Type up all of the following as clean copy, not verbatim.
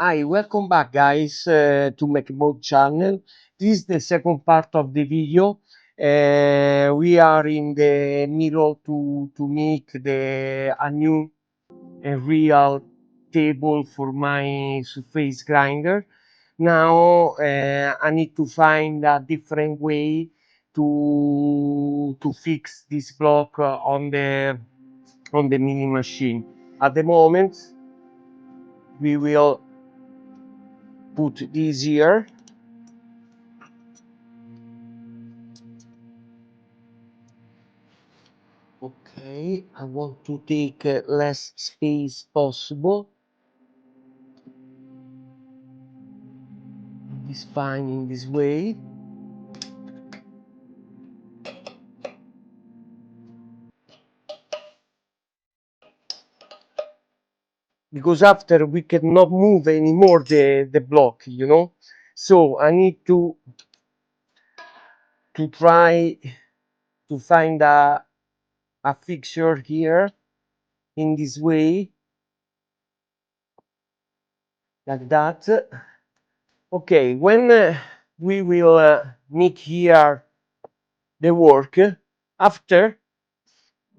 Hi, welcome back, guys, to MacBook channel. This is the second part of the video. We are in the middle to make a new real table for my surface grinder. Now I need to find a different way to fix this block on the milling machine. At the moment, we will put this here. Okay, I want to take less space possible. It's fine in this way. Because after we cannot move anymore the block, you know. So I need to try to find a fixture here in this way, like that. Okay, when we will make here the work, after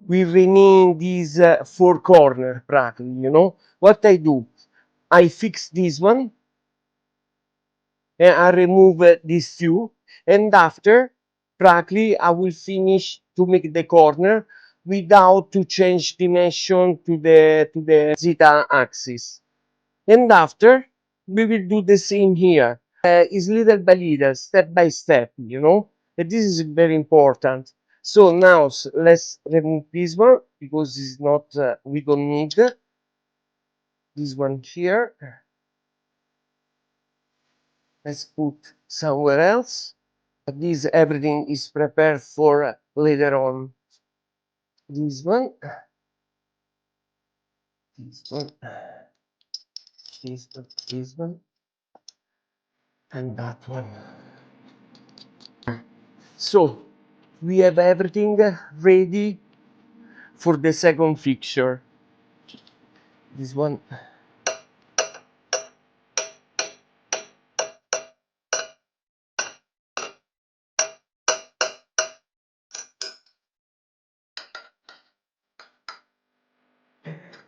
we rename these four corner practically, you know. What I do, I fix this one and I remove these two, and after practically I will finish to make the corner without to change dimension to the zeta axis. And after we will do the same here. Is little by little, step by step, you know. And this is very important. So now let's remove this one because it's not we don't need this one here. Let's put somewhere else. But this everything is prepared for later on. This one, this one, this one, and that one. So we have everything ready for the second fixture. This one.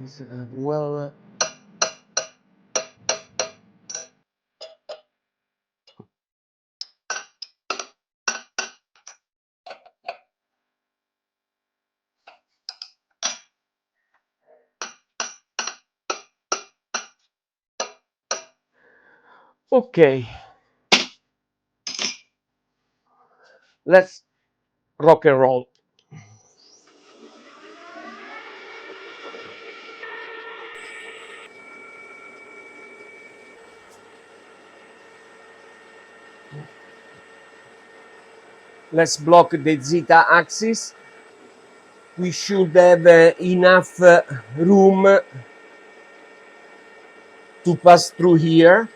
Is well. Okay, let's rock and roll. Let's block the zeta axis. We should have enough room to pass through here.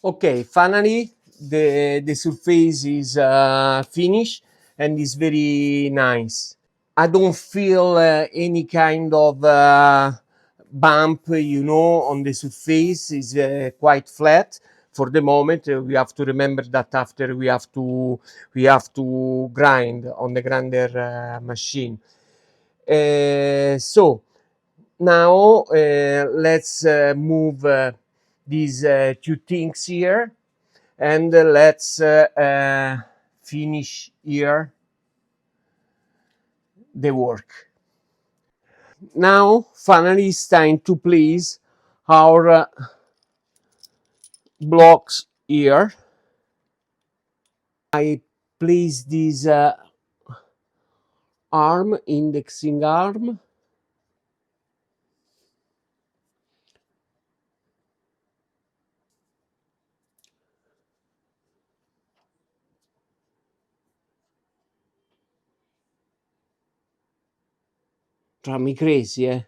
Okay, finally the surface is finished and is very nice. I don't feel any kind of bump, you know, on the surface. Is quite flat for the moment. We have to remember that after we have to grind on the grinder machine. So now let's move these two things here, and let's finish here the work. Now finally it's time to place our blocks here. I place this arm, indexing arm. Drive me crazy, eh?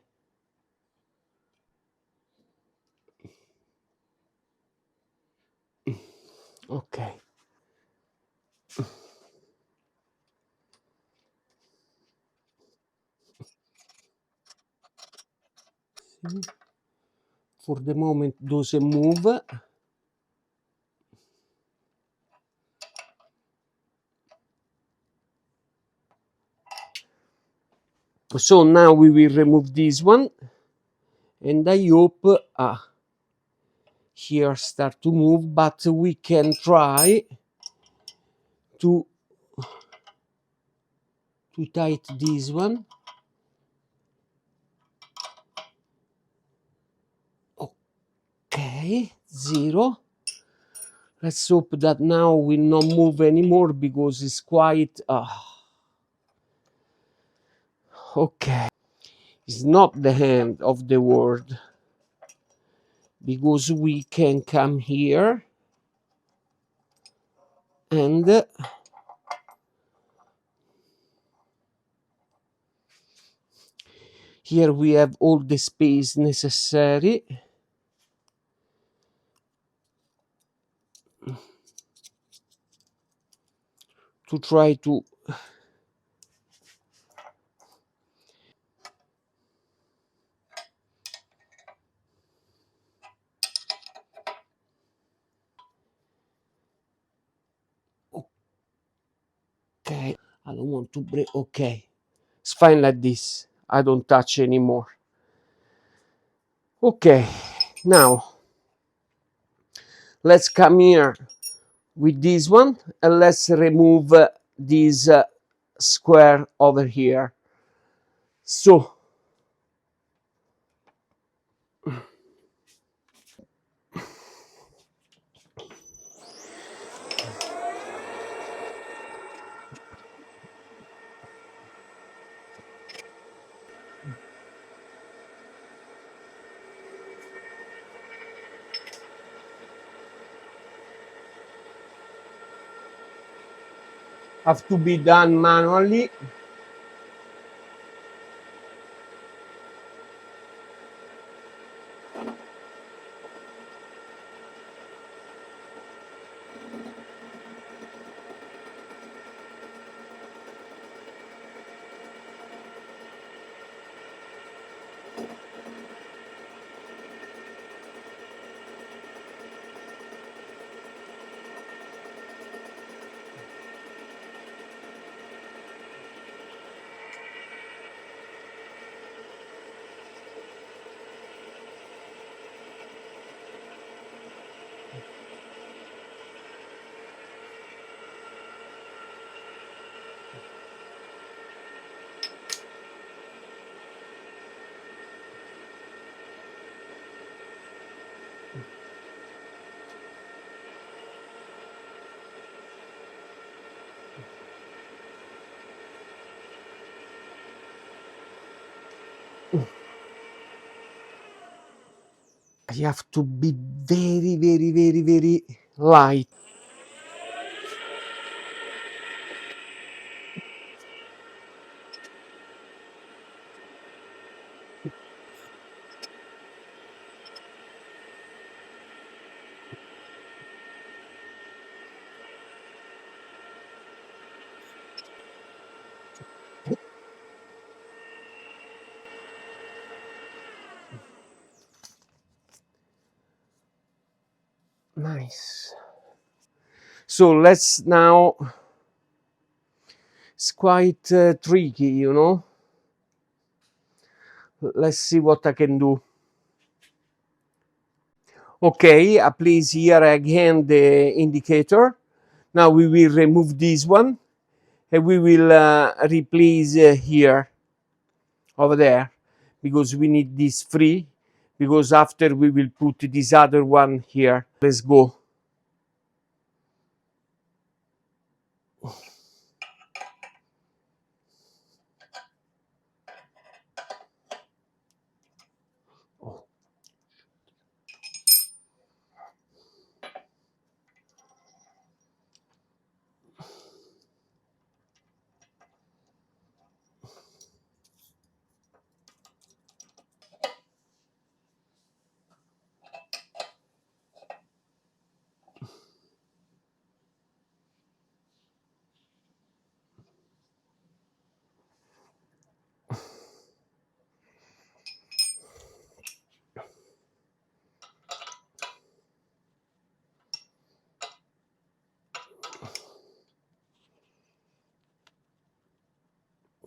Okay. For the moment doesn't move. So now we will remove this one, and I hope here start to move, but we can try to tight this one. Okay, 0. Let's hope that now will not move anymore because it's quite okay. It's not the end of the world, because we can come here and here we have all the space necessary to try to okay. I don't want to break. Okay, it's fine like this. I don't touch anymore. Okay, now let's come here with this one and let's remove this square over here. So have to be done manually. You have to be very, very, very, very light. Nice. So let's now, it's quite tricky, you know. Let's see what I can do. Okay, I place here again the indicator. Now we will remove this one and we will replace here, over there, because we need this free, because after we will put this other one here. Let's go.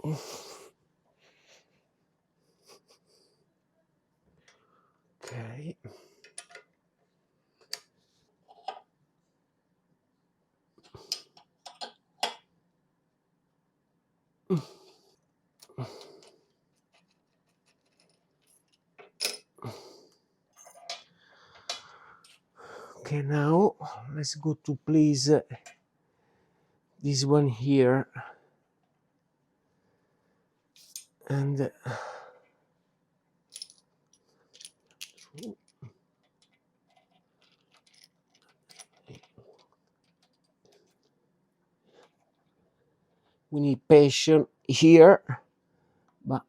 Okay. Okay, now let's go to place this one here, and we need patience here, but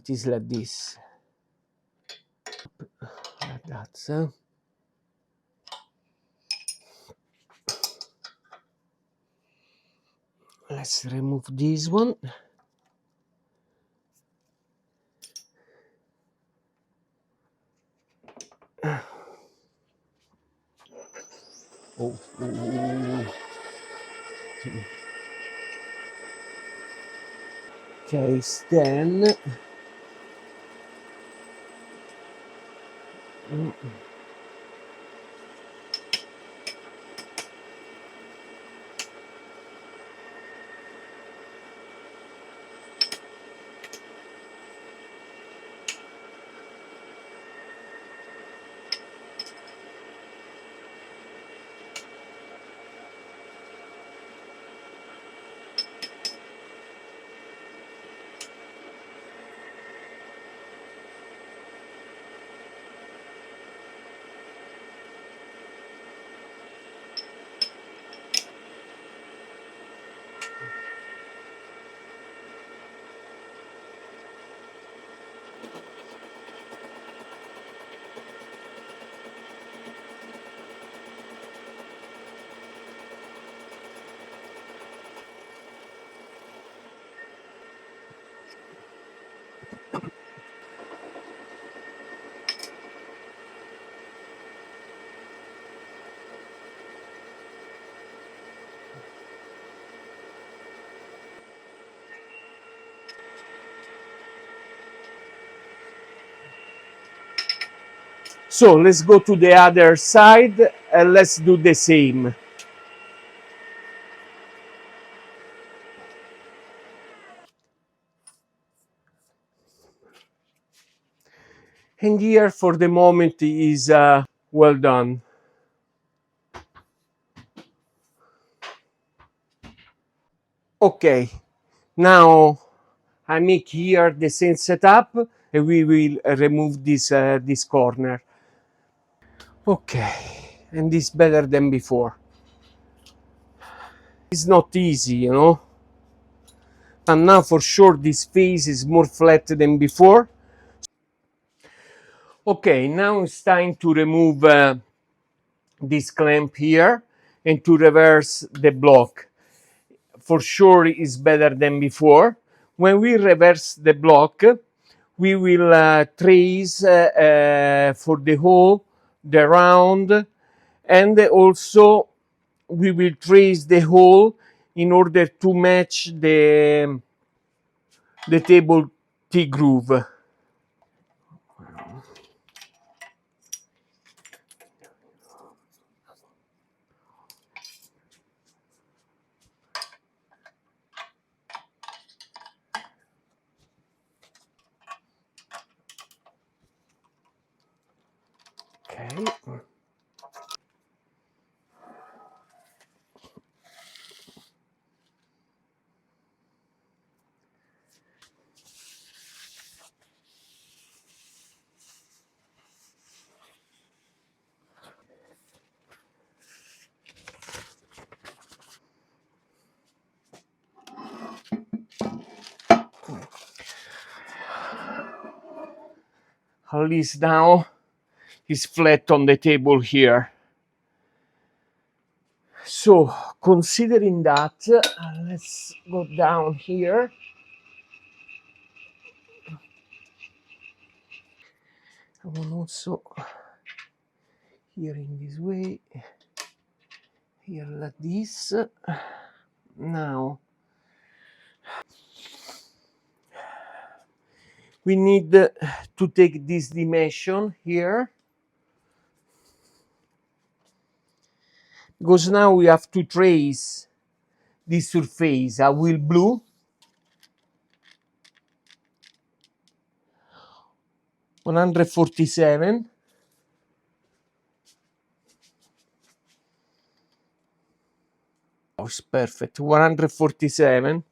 it's like this, like that. So let's remove this one. Oh. Okay, then so let's go to the other side and let's do the same. And here for the moment is well done. Okay, now I make here the same setup and we will remove this corner. Okay, and this better than before. It's not easy, you know, and now for sure this face is more flat than before. Okay, now it's time to remove this clamp here and to reverse the block. For sure is better than before. When we reverse the block, we will trace for the hole, the round, and also we will trace the hole in order to match the table T groove. Okay. At least now is flat on the table here. So considering that, let's go down here. I want also here in this way, here like this. Now we need to take this dimension here, because now we have to trace this surface. I will blue. (147). Oh, it's perfect. 147.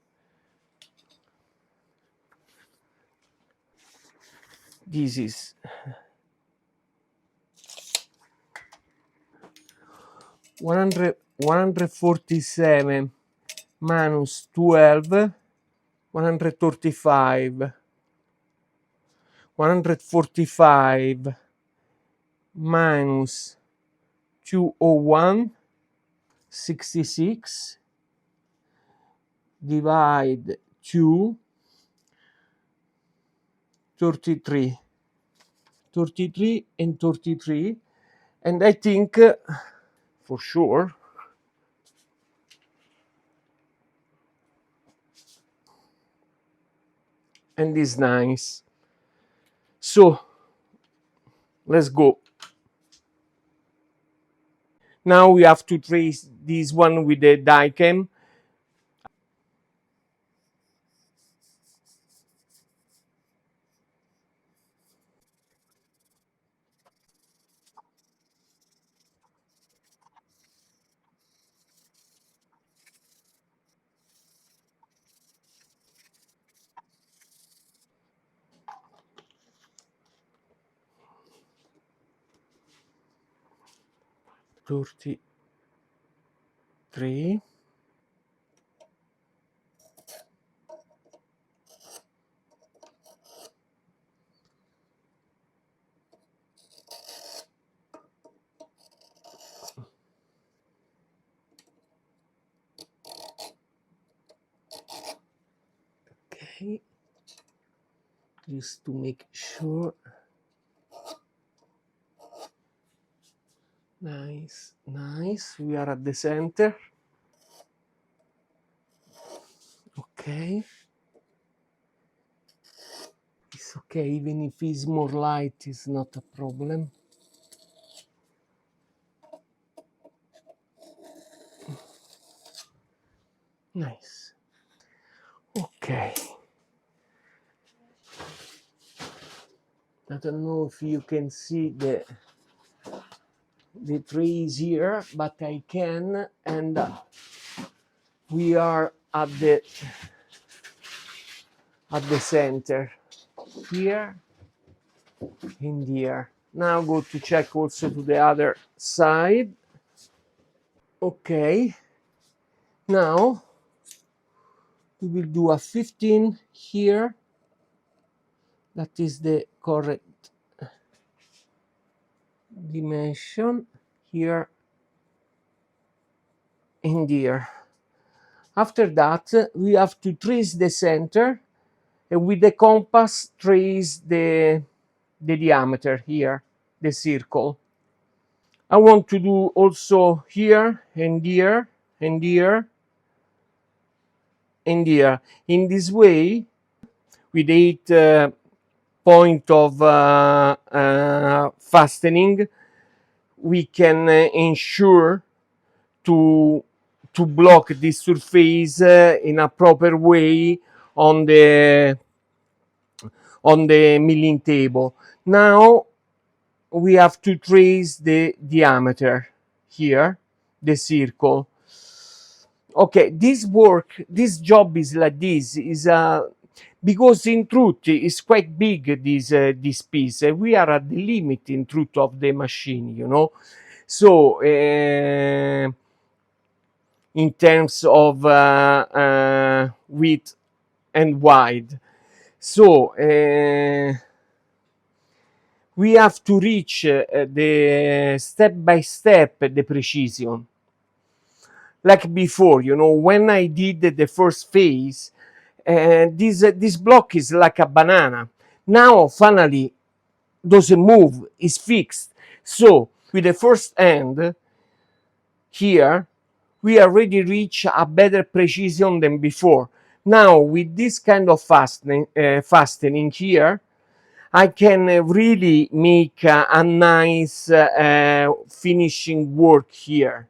This is 147 minus 12, 135. 145 minus 201, 66, divide 2, 33. 33 and 33, and I think for sure and is nice. So let's go. Now we have to trace this one with the die cam. Thirty three. Okay, just to make sure. Nice, nice. We are at the center. Okay. It's okay, even if it's more light, it's not a problem. Nice. Okay. I don't know if you can see the trees here, but I can, and we are at the center here and here. Now go to check also to the other side. Okay, now we will do a 15 here. That is the correct dimension here and here. After that, we have to trace the center and with the compass trace the diameter here, the circle. I want to do also here and here and here and here. In this way, with 8 point of fastening, we can ensure to block this surface in a proper way on the milling table. Now we have to trace the diameter here, the circle. Okay, this job is like this, is because in truth it's quite big, this piece. We are at the limit in truth of the machine, you know. So in terms of width and wide, so we have to reach the step by step the precision. Like before, you know, when I did the first phase, this block is like a banana. Now finally doesn't move, is fixed. So with the first end here, we already reach a better precision than before. Now with this kind of fastening here, I can really make a nice finishing work here.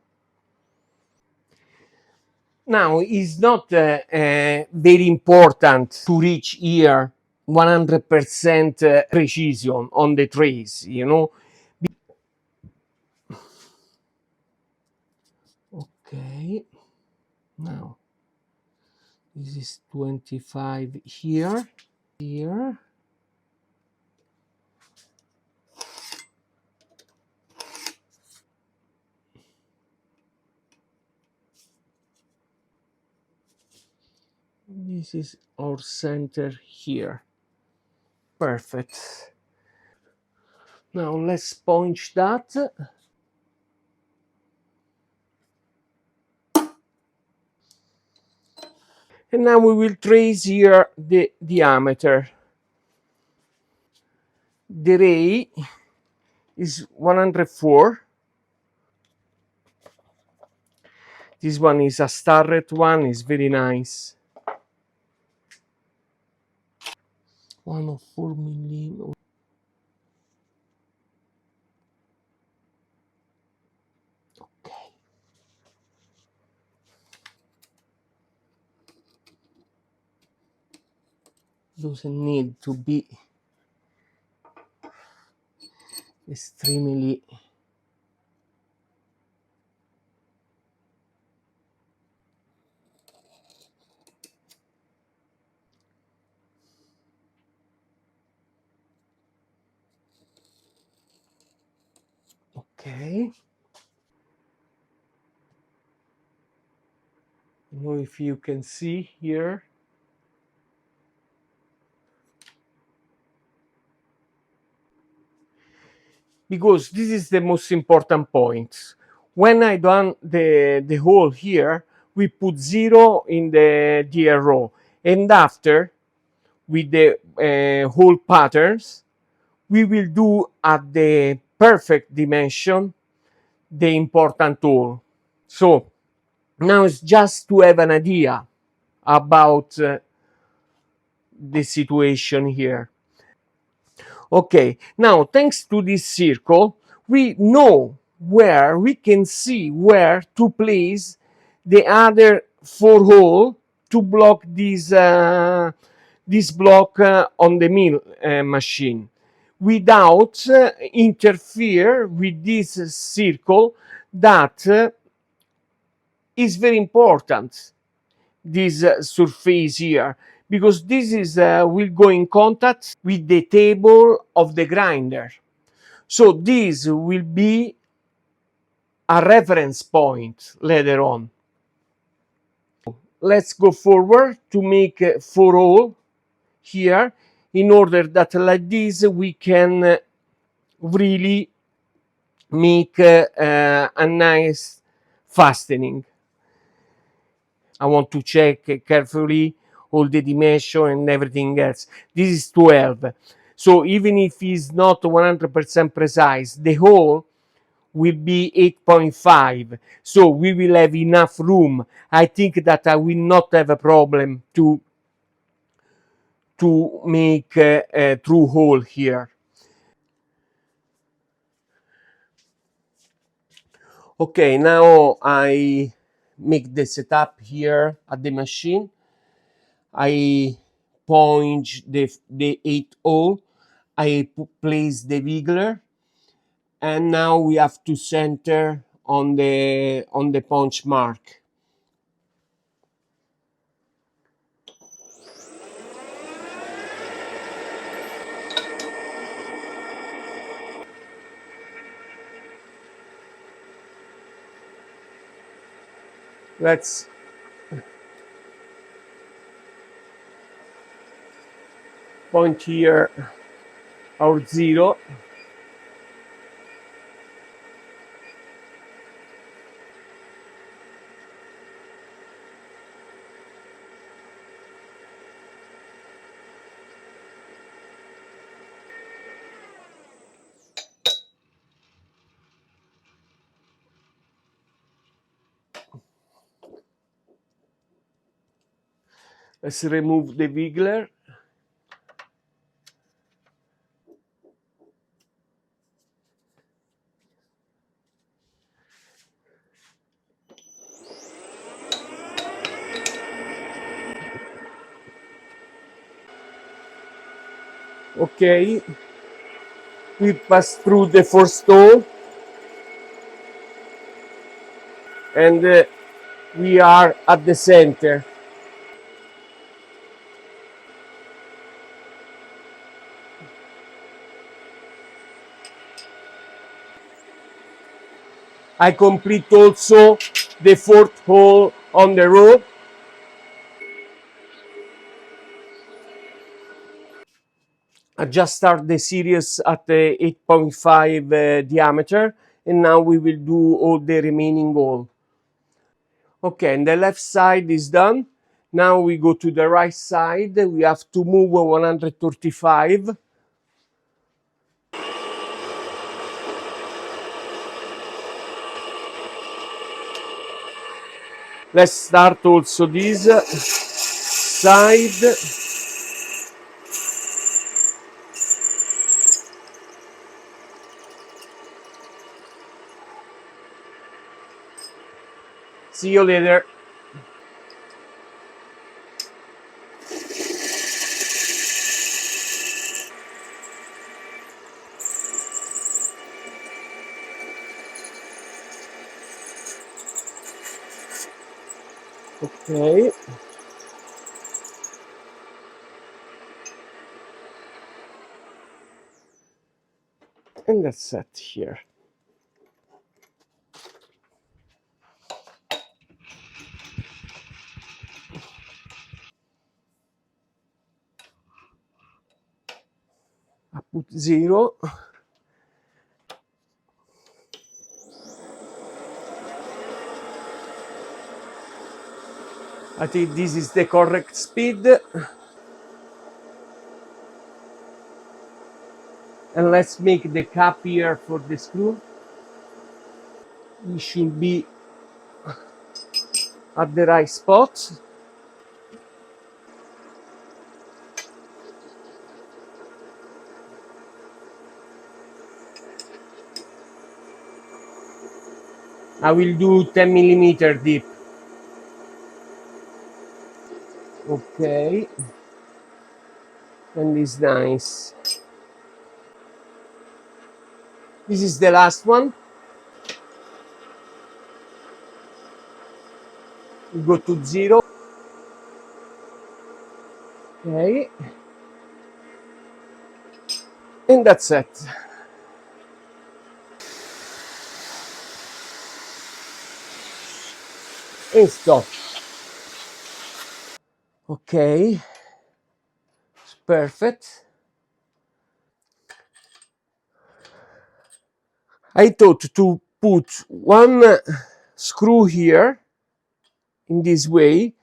Now, it's not very important to reach here 100% precision on the trace, you know. Okay, now this is 25 here, here. This is our center here. Perfect. Now let's punch that. And now we will trace here the diameter. The ray is 104. This one is a starred one, is very nice. 104 millimeters. Okay. Doesn't need to be extremely okay. I don't know if you can see here. Because this is the most important point. When I done the hole here, we put 0 in the row, and after with the hole patterns, we will do at the perfect dimension the important hole. So now it's just to have an idea about the situation here. Okay, now thanks to this circle, we know where, we can see where to place the other 4 hole to block this block on the mill machine without interfere with this circle that is very important, this surface here, because this is will go in contact with the table of the grinder. So this will be a reference point later on. Let's go forward to make 4 hole here, in order that like this we can really make a nice fastening. I want to check carefully all the dimension and everything else. This is 12. So even if it's not 100% precise, the hole will be 8.5. So we will have enough room. I think that I will not have a problem to make a true hole here. Okay, now I make the setup here at the machine. I point the 8 hole. I place the wiggler, and now we have to center on the punch mark. Let's point here our 0. Let's remove the wiggler. Okay, we pass through the first hole, and we are at the center. I complete also the fourth hole on the rope. I just start the series at the 8.5 diameter, and now we will do all the remaining hole. Okay, and the left side is done. Now we go to the right side. We have to move 135. Let's start also this side. See you later. Okay. And that's set here. I put 0. I think this is the correct speed. And let's make the cap here for the screw. It should be at the right spot. I will do 10 millimeter deep. Okay. And it's nice. This is the last one. We go to 0. Okay. And that's it. And stop. Okay. It's perfect. I thought to put one screw here in this way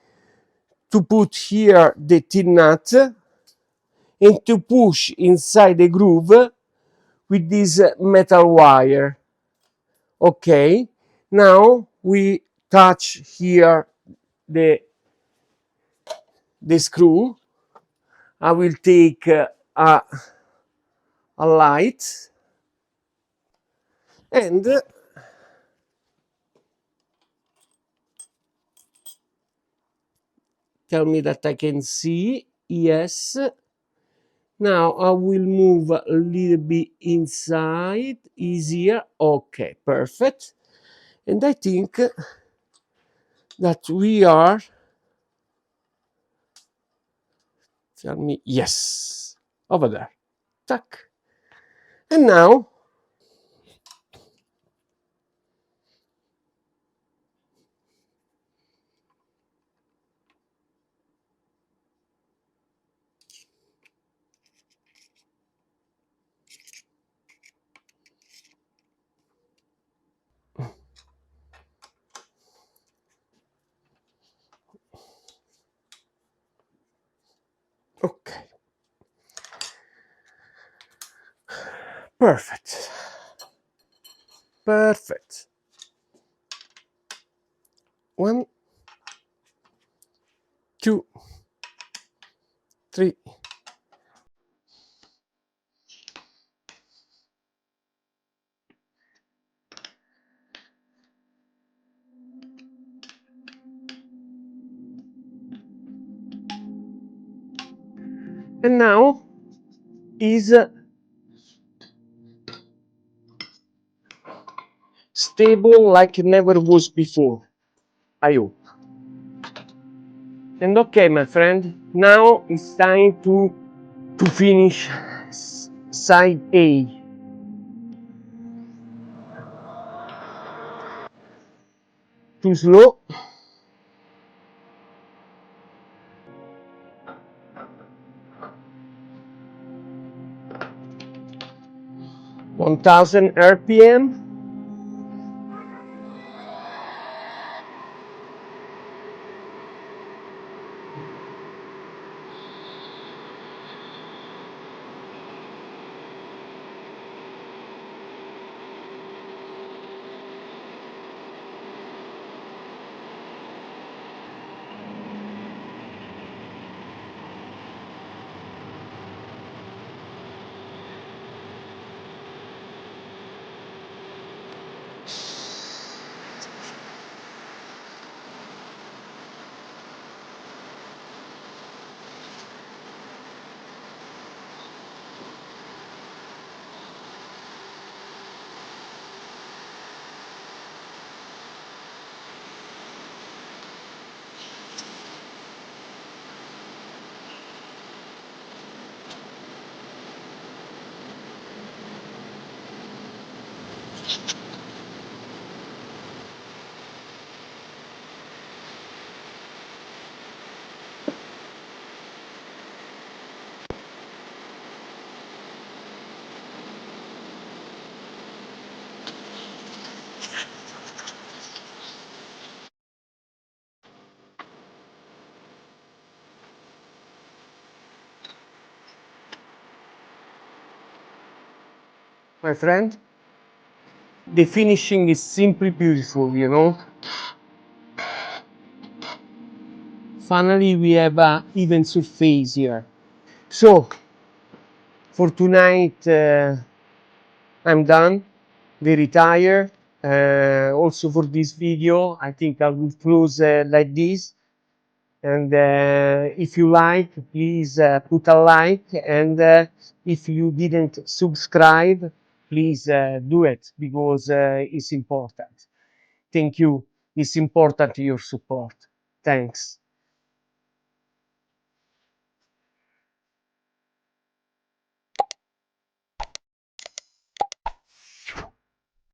to put here the tin nut and to push inside the groove with this metal wire. Okay, now we touch here the screw. I will take a light and tell me that I can see. Yes. Now I will move a little bit inside, easier. Okay, perfect. And I think that we are, tell me, yes, over there. Tack. And now, okay, perfect. Perfect. 1, 2, 3. And now is stable like it never was before, I hope. And okay, my friend, now it's time to finish side A. Too slow. 1000 RPM. My friend, the finishing is simply beautiful, you know. Finally, we have a even surface here. So, for tonight, I'm done. Very tired. Also for this video, I think I will close like this. And if you like, please put a like. And if you didn't subscribe, please do it because it's important. Thank you. It's important your support. Thanks.